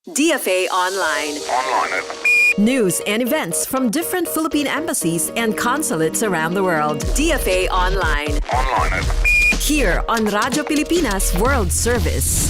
DFA Online. News and events from different Philippine embassies and consulates around the world. DFA Online. Here on Radyo Pilipinas World Service.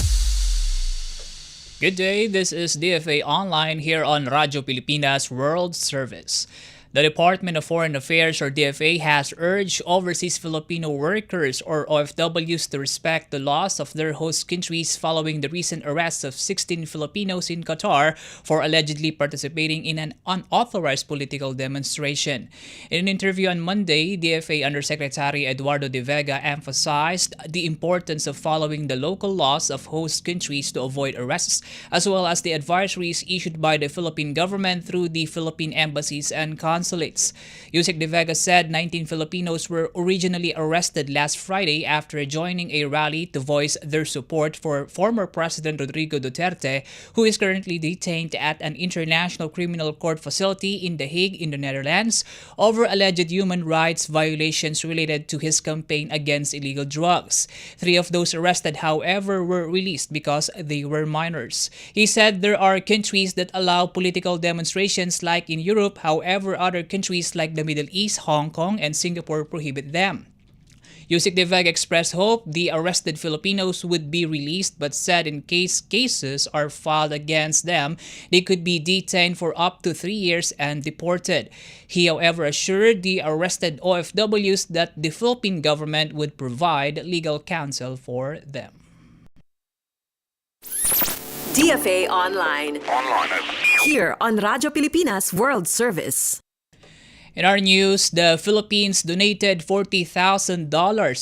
Good day, this is DFA Online here on Radyo Pilipinas World Service. The Department of Foreign Affairs, or DFA, has urged overseas Filipino workers, or OFWs, to respect the laws of their host countries following the recent arrests of 16 Filipinos in Qatar for allegedly participating in an unauthorized political demonstration. In an interview on Monday, DFA Undersecretary Eduardo De Vega emphasized the importance of following the local laws of host countries to avoid arrests, as well as the advisories issued by the Philippine government through the Philippine embassies and consulates. Yusek De Vega said 19 Filipinos were originally arrested last Friday after joining a rally to voice their support for former President Rodrigo Duterte, who is currently detained at an international criminal court facility in The Hague in the Netherlands over alleged human rights violations related to his campaign against illegal drugs. 3 of those arrested, however, were released because they were minors. He said there are countries that allow political demonstrations like in Europe, however, other countries like the Middle East, Hong Kong, and Singapore prohibit them. Yusek De Vega expressed hope the arrested Filipinos would be released, but said in case cases are filed against them, they could be detained for up to 3 years and deported. He, however, assured the arrested OFWs that the Philippine government would provide legal counsel for them. DFA Online. Here on Radyo Pilipinas World Service. In our news, the Philippines donated $40,000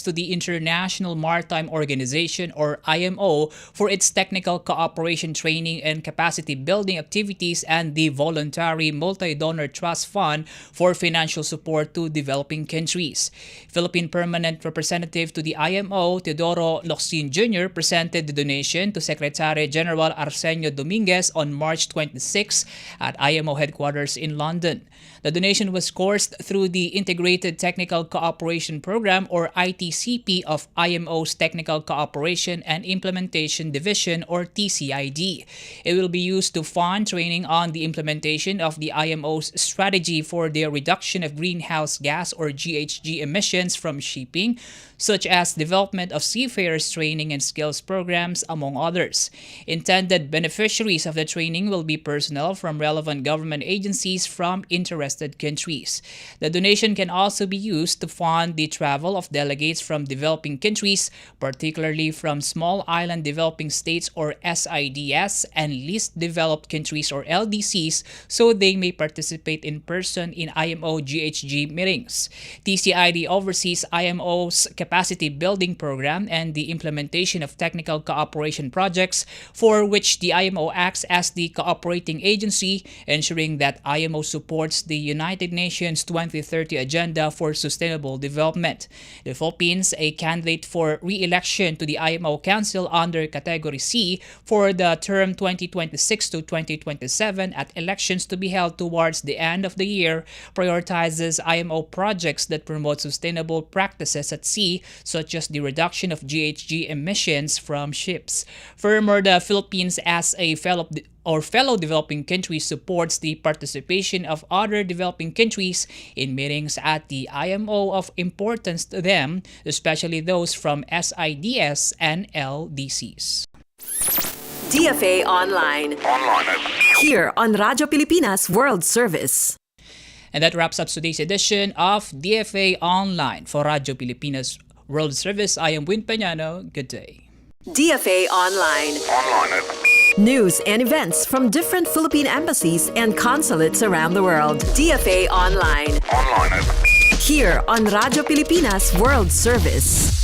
to the International Maritime Organization, or IMO, for its technical cooperation training and capacity building activities and the voluntary multi-donor trust fund for financial support to developing countries. Philippine Permanent Representative to the IMO, Teodoro Locsin Jr., presented the donation to Secretary General Arsenio Dominguez on March 26 at IMO headquarters in London. The donation was coursed through the Integrated Technical Cooperation Program, or ITCP, of IMO's Technical Cooperation and Implementation Division, or TCID. It will be used to fund training on the implementation of the IMO's strategy for the reduction of greenhouse gas, or GHG, emissions from shipping, such as development of seafarers training and skills programs, among others. Intended beneficiaries of the training will be personnel from relevant government agencies from interested countries. The donation can also be used to fund the travel of delegates from developing countries, particularly from small island developing states, or SIDS, and least developed countries, or LDCs, so they may participate in person in IMO GHG meetings. TCID oversees IMO's capacity building program and the implementation of technical cooperation projects, for which the IMO acts as the cooperating agency, ensuring that IMO supports the United Nations 2030 Agenda for Sustainable Development. The Philippines, a candidate for re-election to the IMO Council under Category C for the term 2026 to 2027 at elections to be held towards the end of the year, prioritizes IMO projects that promote sustainable practices at sea, such as the reduction of GHG emissions from ships. Furthermore, the Philippines, as a fellow developing country, supports the participation of other developing countries in meetings at the IMO of importance to them, especially those from SIDS and LDCs. DFA Online. Here on Radyo Pilipinas World Service. And that wraps up today's edition of DFA Online. For Radyo Pilipinas World Service, I am Win Peñano. Good day. DFA Online. News and events from different Philippine embassies and consulates around the world. DFA Online. Here on Radyo Pilipinas World Service.